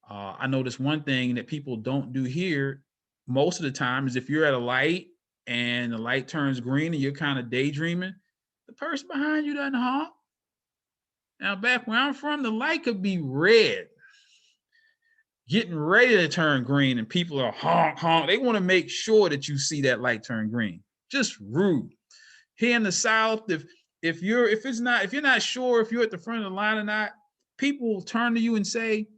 I noticed one thing that people don't do here most of the time is if you're at a light and the light turns green and you're kind of daydreaming, the person behind you doesn't honk. Now, back where I'm from, the light could be red, getting ready to turn green, and people are honk, honk. They want to make sure that you see that light turn green. Just rude. Here in the South, if you're not sure if you're at the front of the line or not, people will turn to you and say,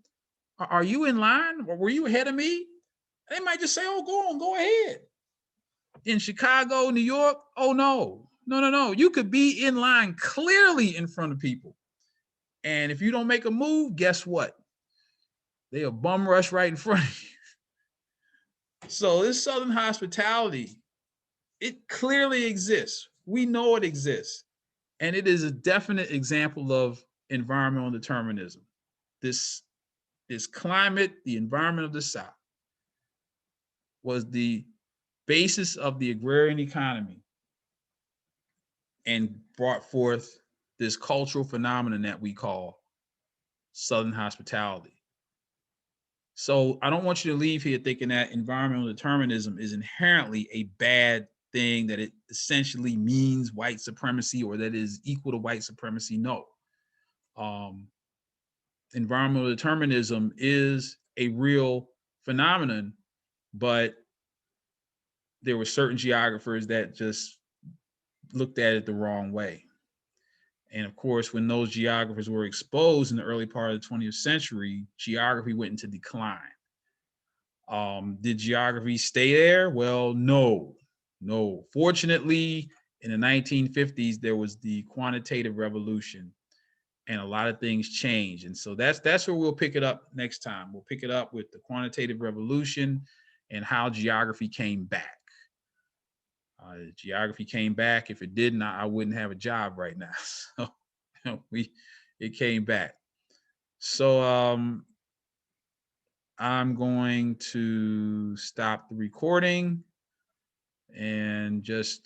are you in line? Or were you ahead of me? They might just say, oh, go ahead. In Chicago, New York, oh no. You could be in line clearly in front of people. And if you don't make a move, guess what? They'll bum rush right in front of you. So this Southern hospitality, it clearly exists. We know it exists. And it is a definite example of environmental determinism. This climate, the environment of the South, was the basis of the agrarian economy and brought forth this cultural phenomenon that we call Southern hospitality. So I don't want you to leave here thinking that environmental determinism is inherently a bad thing, that it essentially means white supremacy or that is equal to white supremacy. No. Environmental determinism is a real phenomenon, but there were certain geographers that just looked at it the wrong way. And of course, when those geographers were exposed in the early part of the 20th century, geography went into decline. Did geography stay there? Well, no. Fortunately, in the 1950s, there was the quantitative revolution and a lot of things changed. And so that's where we'll pick it up next time. We'll pick it up with the quantitative revolution and how geography came back. Geography came back. If it didn't, I wouldn't have a job right now. So it came back. So I'm going to stop the recording and just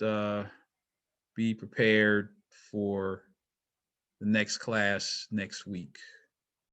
be prepared for the next class next week.